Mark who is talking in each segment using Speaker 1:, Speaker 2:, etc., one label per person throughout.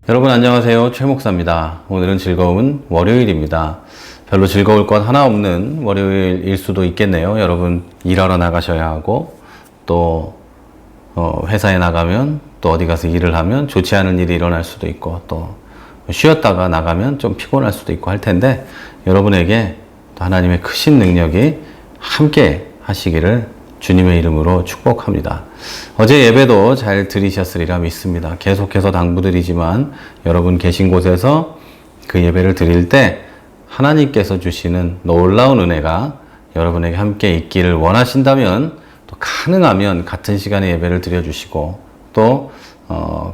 Speaker 1: 여러분 안녕하세요. 최 목사입니다. 오늘은 즐거운 월요일입니다. 별로 즐거울 것 하나 없는 월요일일 수도 있겠네요. 여러분 일하러 나가셔야 하고 또 회사에 나가면 또 어디 가서 일을 하면 좋지 않은 일이 일어날 수도 있고 또 쉬었다가 나가면 좀 피곤할 수도 있고 할 텐데 여러분에게 또 하나님의 크신 능력이 함께 하시기를 주님의 이름으로 축복합니다. 어제 예배도 잘 들으셨으리라 믿습니다. 계속해서 당부드리지만 여러분 계신 곳에서 그 예배를 드릴 때 하나님께서 주시는 놀라운 은혜가 여러분에게 함께 있기를 원하신다면 또 가능하면 같은 시간에 예배를 드려주시고 또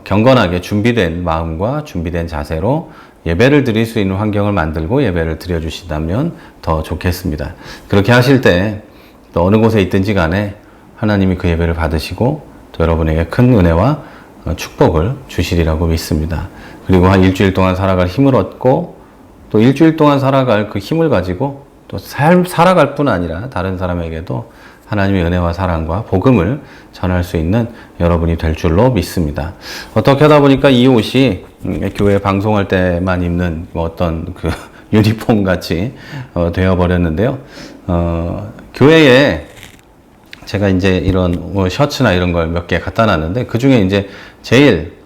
Speaker 1: 경건하게 준비된 마음과 준비된 자세로 예배를 드릴 수 있는 환경을 만들고 예배를 드려주신다면 더 좋겠습니다. 그렇게 하실 때 또 어느 곳에 있든지 간에 하나님이 그 예배를 받으시고 또 여러분에게 큰 은혜와 축복을 주시리라고 믿습니다. 그리고 한 일주일 동안 살아갈 힘을 얻고 또 일주일 동안 살아갈 그 힘을 가지고 또 살아갈 뿐 아니라 다른 사람에게도 하나님의 은혜와 사랑과 복음을 전할 수 있는 여러분이 될 줄로 믿습니다. 어떻게 하다 보니까 이 옷이 교회 방송할 때만 입는 어떤 그 유니폼 같이 되어버렸는데요. 교회에 제가 이제 이런 셔츠나 이런 걸 몇 개 갖다 놨는데 그 중에 이제 제일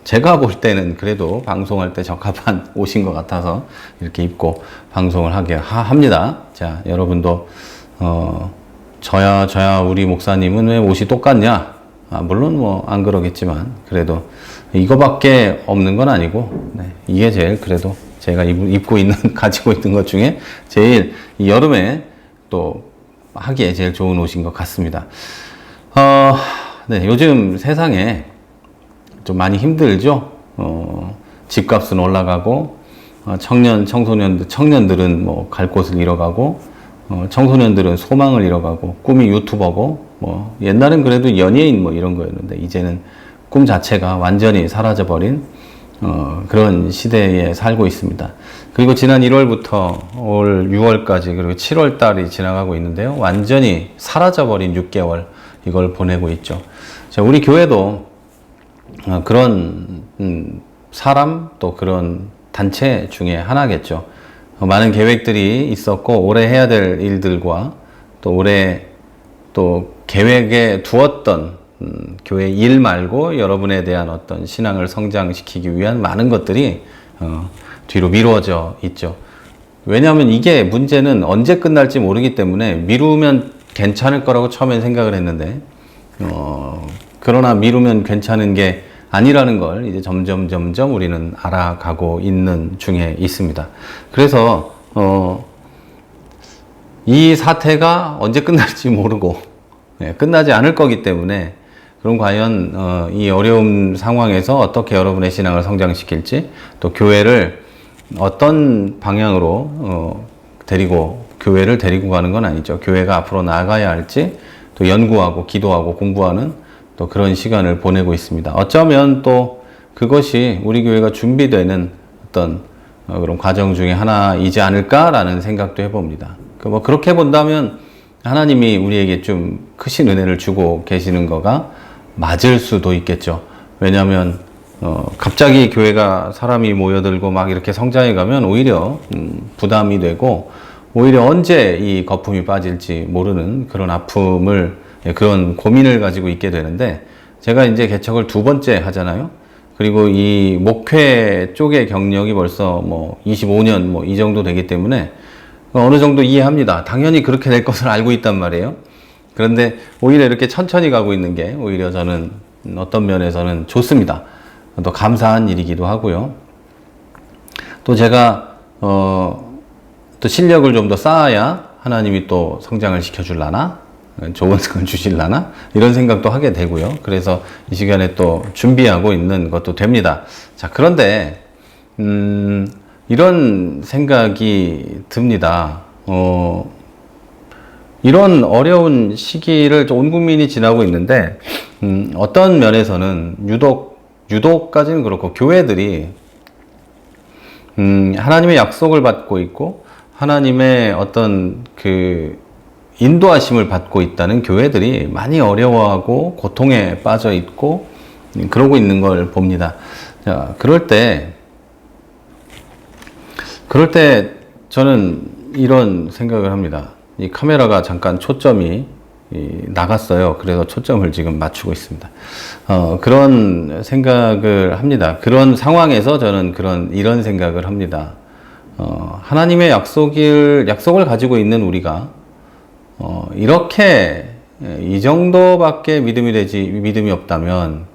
Speaker 1: 제가 볼 때는 그래도 방송할 때 적합한 옷인 것 같아서 이렇게 입고 방송을 하게 합니다. 자, 여러분도 저야 우리 목사님은 왜 옷이 똑같냐? 물론 뭐 안 그러겠지만 그래도 이거밖에 없는 건 아니고 이게 제일 그래도 제가 입고 있는 가지고 있는 것 중에 제일 이 여름에 또 하기에 제일 좋은 옷인 것 같습니다. 요즘 세상에 좀 많이 힘들죠. 집값은 올라가고 청년들은 뭐 갈 곳을 잃어가고 청소년들은 소망을 잃어가고 꿈이 유튜버고 뭐 옛날엔 그래도 연예인 뭐 이런 거였는데 이제는 꿈 자체가 완전히 사라져버린 그런 시대에 살고 있습니다. 그리고 지난 1월부터 올 6월까지 그리고 7월 달이 지나가고 있는데요. 완전히 사라져버린 6개월 이걸 보내고 있죠. 자, 우리 교회도 그런 사람 또 그런 단체 중에 하나겠죠. 많은 계획들이 있었고 올해 해야 될 일들과 또 올해 또 계획에 두었던 교회 일 말고 여러분에 대한 어떤 신앙을 성장시키기 위한 많은 것들이 뒤로 미루어져 있죠. 왜냐하면 이게 문제는 언제 끝날지 모르기 때문에 미루면 괜찮을 거라고 처음엔 생각을 했는데 그러나 미루면 괜찮은 게 아니라는 걸 이제 점점 우리는 알아가고 있는 중에 있습니다. 그래서 이 사태가 언제 끝날지 모르고 끝나지 않을 거기 때문에 그럼 과연 이 어려운 상황에서 어떻게 여러분의 신앙을 성장시킬지 또 교회를 어떤 방향으로 교회를 데리고 가는 건 아니죠. 교회가 앞으로 나아가야 할지 또 연구하고 기도하고 공부하는 또 그런 시간을 보내고 있습니다. 어쩌면 또 그것이 우리 교회가 준비되는 어떤 그런 과정 중에 하나이지 않을까라는 생각도 해봅니다. 뭐 그렇게 본다면 하나님이 우리에게 좀 크신 은혜를 주고 계시는 거가 맞을 수도 있겠죠. 왜냐하면 갑자기 교회가 사람이 모여들고 막 이렇게 성장해 가면 오히려 부담이 되고 오히려 언제 이 거품이 빠질지 모르는 그런 그런 고민을 가지고 있게 되는데 제가 이제 개척을 2번째 하잖아요. 그리고 이 목회 쪽의 경력이 벌써 뭐 25년 뭐 이 정도 되기 때문에 어느 정도 이해합니다. 당연히 그렇게 될 것을 알고 있단 말이에요. 그런데 오히려 이렇게 천천히 가고 있는 게 오히려 저는 어떤 면에서는 좋습니다. 또 감사한 일이기도 하고요. 또 제가 또 실력을 좀 더 쌓아야 하나님이 또 성장을 시켜줄라나 좋은 걸 주실라나 이런 생각도 하게 되고요. 그래서 이 시간에 또 준비하고 있는 것도 됩니다. 자, 그런데 이런 생각이 듭니다. 이런 어려운 시기를 온 국민이 지나고 있는데 어떤 면에서는 유독까지는 그렇고 교회들이 하나님의 약속을 받고 있고 하나님의 어떤 그 인도하심을 받고 있다는 교회들이 많이 어려워하고 고통에 빠져 있고 그러고 있는 걸 봅니다. 자, 그럴 때 저는 이런 생각을 합니다. 이 카메라가 잠깐 초점이 나갔어요. 그래서 초점을 지금 맞추고 있습니다. 그런 생각을 합니다. 그런 상황에서 저는 이런 생각을 합니다. 하나님의 약속을 가지고 있는 우리가, 이렇게, 이 정도밖에 믿음이 없다면,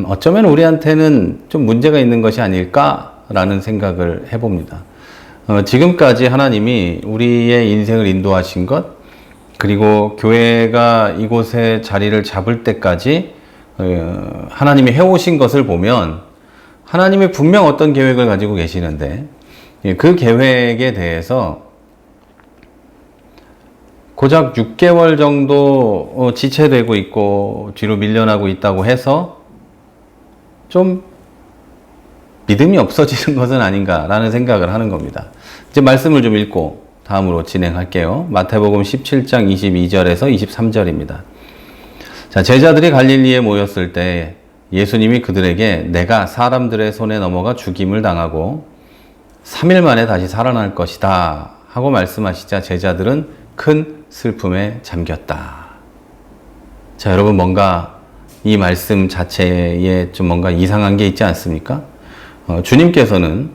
Speaker 1: 어쩌면 우리한테는 좀 문제가 있는 것이 아닐까라는 생각을 해봅니다. 지금까지 하나님이 우리의 인생을 인도하신 것, 그리고 교회가 이곳에 자리를 잡을 때까지 하나님이 해오신 것을 보면 하나님이 분명 어떤 계획을 가지고 계시는데 그 계획에 대해서 고작 6개월 정도 지체되고 있고 뒤로 밀려나고 있다고 해서 좀 믿음이 없어지는 것은 아닌가라는 생각을 하는 겁니다. 이제 말씀을 좀 읽고 다음으로 진행할게요. 마태복음 17장 22절에서 23절입니다. 자, 제자들이 갈릴리에 모였을 때 예수님이 그들에게 내가 사람들의 손에 넘어가 죽임을 당하고 3일 만에 다시 살아날 것이다 하고 말씀하시자 제자들은 큰 슬픔에 잠겼다. 자, 여러분 뭔가 이 말씀 자체에 좀 뭔가 이상한 게 있지 않습니까? 주님께서는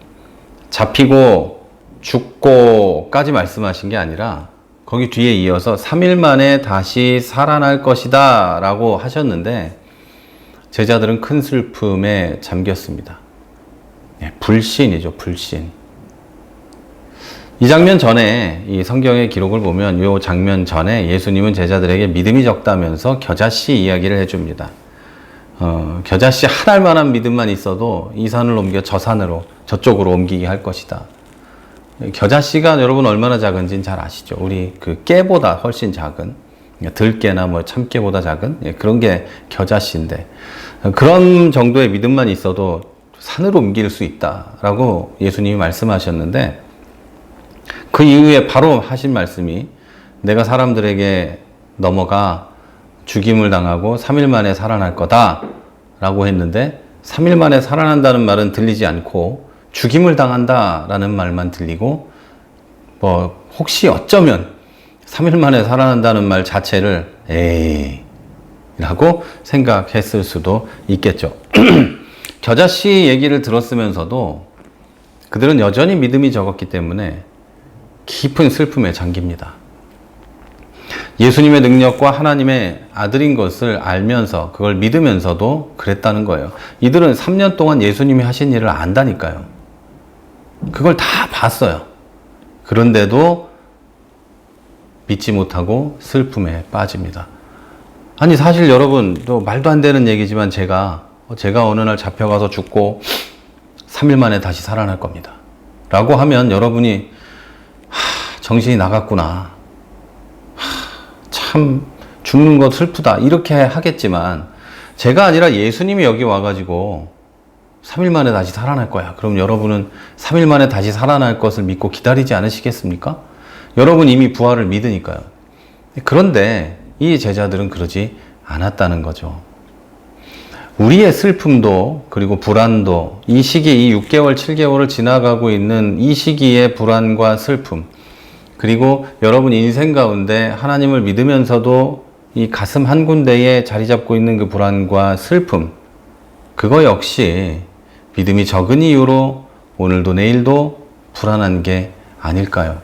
Speaker 1: 잡히고 죽고까지 말씀하신 게 아니라 거기 뒤에 이어서 3일 만에 다시 살아날 것이다 라고 하셨는데 제자들은 큰 슬픔에 잠겼습니다. 불신이죠, 불신. 이 장면 전에 이 성경의 기록을 보면 이 장면 전에 예수님은 제자들에게 믿음이 적다면서 겨자씨 이야기를 해줍니다. 겨자씨 한 알만한 믿음만 있어도 이 산을 옮겨 저쪽으로 옮기게 할 것이다. 겨자씨가 여러분 얼마나 작은지는 잘 아시죠? 우리 그 깨보다 훨씬 작은, 들깨나 뭐 참깨보다 작은 그런 게 겨자씨인데 그런 정도의 믿음만 있어도 산으로 옮길 수 있다라고 예수님이 말씀하셨는데 그 이후에 바로 하신 말씀이 내가 사람들에게 넘어가 죽임을 당하고 3일 만에 살아날 거다 라고 했는데 3일 만에 살아난다는 말은 들리지 않고 죽임을 당한다 라는 말만 들리고 혹시 어쩌면 3일 만에 살아난다는 말 자체를 에이 라고 생각했을 수도 있겠죠. 겨자씨 얘기를 들었으면서도 그들은 여전히 믿음이 적었기 때문에 깊은 슬픔에 잠깁니다. 예수님의 능력과 하나님의 아들인 것을 알면서 그걸 믿으면서도 그랬다는 거예요. 이들은 3년 동안 예수님이 하신 일을 안다니까요. 그걸 다 봤어요. 그런데도 믿지 못하고 슬픔에 빠집니다. 아니 사실 여러분 또 말도 안 되는 얘기지만 제가 어느 날 잡혀가서 죽고 3일 만에 다시 살아날 겁니다. 라고 하면 여러분이 정신이 나갔구나. 참 죽는 거 슬프다. 이렇게 하겠지만 제가 아니라 예수님이 여기 와가지고 3일 만에 다시 살아날 거야. 그럼 여러분은 3일 만에 다시 살아날 것을 믿고 기다리지 않으시겠습니까? 여러분 이미 부활을 믿으니까요. 그런데 이 제자들은 그러지 않았다는 거죠. 우리의 슬픔도 그리고 불안도 이 시기, 이 6개월, 7개월을 지나가고 있는 이 시기의 불안과 슬픔 그리고 여러분 인생 가운데 하나님을 믿으면서도 이 가슴 한 군데에 자리 잡고 있는 그 불안과 슬픔 그거 역시 믿음이 적은 이유로 오늘도 내일도 불안한 게 아닐까요?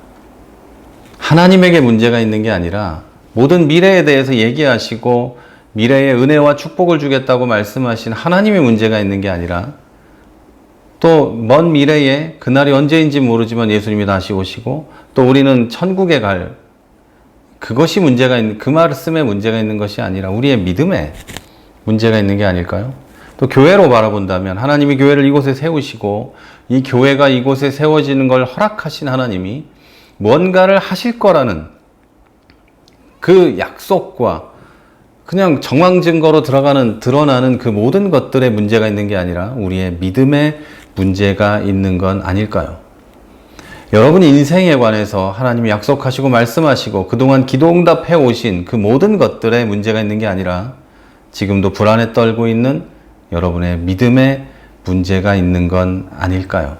Speaker 1: 하나님에게 문제가 있는 게 아니라 모든 미래에 대해서 얘기하시고 미래에 은혜와 축복을 주겠다고 말씀하신 하나님의 문제가 있는 게 아니라 또 먼 미래에 그날이 언제인지 모르지만 예수님이 다시 오시고 또 우리는 천국에 갈 그것이 문제가 있는 그 말씀에 문제가 있는 것이 아니라 우리의 믿음에 문제가 있는 게 아닐까요? 또 교회로 바라본다면 하나님이 교회를 이곳에 세우시고 이 교회가 이곳에 세워지는 걸 허락하신 하나님이 뭔가를 하실 거라는 그 약속과 그냥 정황 증거로 드러나는 그 모든 것들에 문제가 있는 게 아니라 우리의 믿음에 문제가 있는 건 아닐까요? 여러분 인생에 관해서 하나님이 약속하시고 말씀하시고 그동안 기도응답 해오신 그 모든 것들에 문제가 있는 게 아니라 지금도 불안에 떨고 있는 여러분의 믿음에 문제가 있는 건 아닐까요?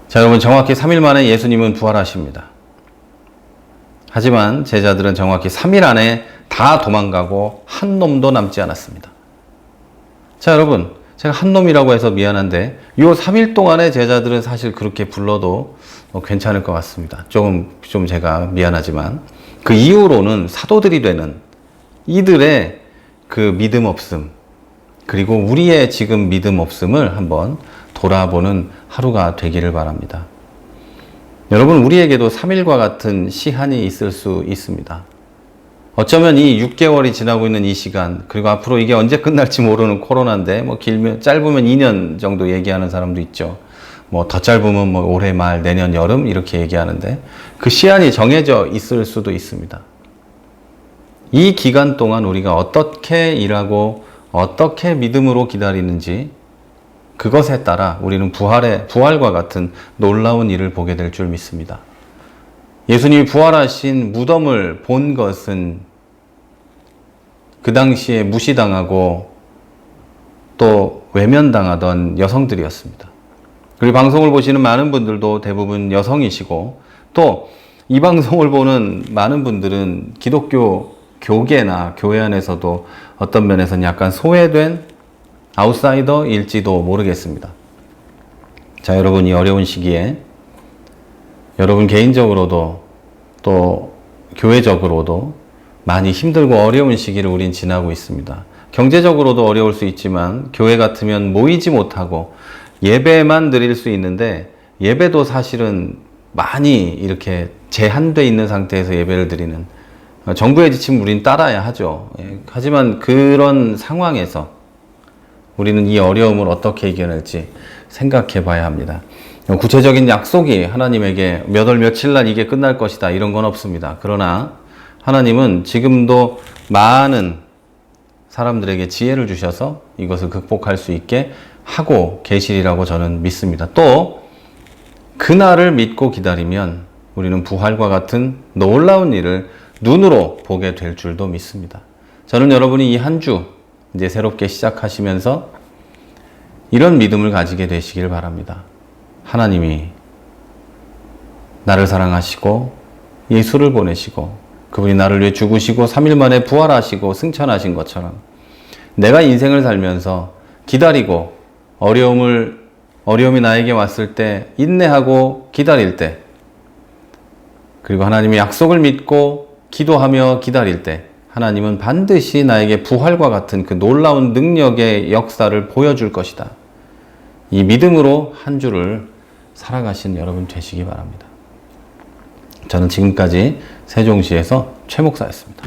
Speaker 1: 자, 여러분, 정확히 3일 만에 예수님은 부활하십니다. 하지만 제자들은 정확히 3일 안에 다 도망가고 한 놈도 남지 않았습니다. 자, 여러분, 제가 한 놈이라고 해서 미안한데 요 3일 동안에 제자들은 사실 그렇게 불러도 괜찮을 것 같습니다. 좀 제가 미안하지만 그 이후로는 사도들이 되는 이들의 그 믿음 없음, 그리고 우리의 지금 믿음 없음을 한번 돌아보는 하루가 되기를 바랍니다. 여러분, 우리에게도 3일과 같은 시한이 있을 수 있습니다. 어쩌면 이 6개월이 지나고 있는 이 시간, 그리고 앞으로 이게 언제 끝날지 모르는 코로나인데, 길면, 짧으면 2년 정도 얘기하는 사람도 있죠. 더 짧으면 올해 말, 내년 여름, 이렇게 얘기하는데, 그 시한이 정해져 있을 수도 있습니다. 이 기간 동안 우리가 어떻게 일하고, 어떻게 믿음으로 기다리는지, 그것에 따라 우리는 부활과 같은 놀라운 일을 보게 될 줄 믿습니다. 예수님이 부활하신 무덤을 본 것은 그 당시에 무시당하고 또 외면당하던 여성들이었습니다. 그리고 방송을 보시는 많은 분들도 대부분 여성이시고, 또 이 방송을 보는 많은 분들은 기독교 교계나 교회 안에서도 어떤 면에서는 약간 소외된 아웃사이더일지도 모르겠습니다. 자, 여러분, 이 어려운 시기에 여러분 개인적으로도 또 교회적으로도 많이 힘들고 어려운 시기를 우린 지나고 있습니다. 경제적으로도 어려울 수 있지만 교회 같으면 모이지 못하고 예배만 드릴 수 있는데, 예배도 사실은 많이 이렇게 제한되어 있는 상태에서 예배를 드리는, 정부의 지침 우린 따라야 하죠. 하지만 그런 상황에서 우리는 이 어려움을 어떻게 이겨낼지 생각해 봐야 합니다. 구체적인 약속이 하나님에게 몇 월 며칠 날 이게 끝날 것이다, 이런 건 없습니다. 그러나 하나님은 지금도 많은 사람들에게 지혜를 주셔서 이것을 극복할 수 있게 하고 계시리라고 저는 믿습니다. 또 그날을 믿고 기다리면 우리는 부활과 같은 놀라운 일을 눈으로 보게 될 줄도 믿습니다. 저는 여러분이 이 한 주 이제 새롭게 시작하시면서 이런 믿음을 가지게 되시길 바랍니다. 하나님이 나를 사랑하시고 예수를 보내시고 그분이 나를 위해 죽으시고 3일 만에 부활하시고 승천하신 것처럼 내가 인생을 살면서 기다리고 어려움이 나에게 왔을 때 인내하고 기다릴 때, 그리고 하나님의 약속을 믿고 기도하며 기다릴 때 하나님은 반드시 나에게 부활과 같은 그 놀라운 능력의 역사를 보여줄 것이다. 이 믿음으로 한 주를 살아가신 여러분 되시기 바랍니다. 저는 지금까지 세종시에서 최 목사였습니다.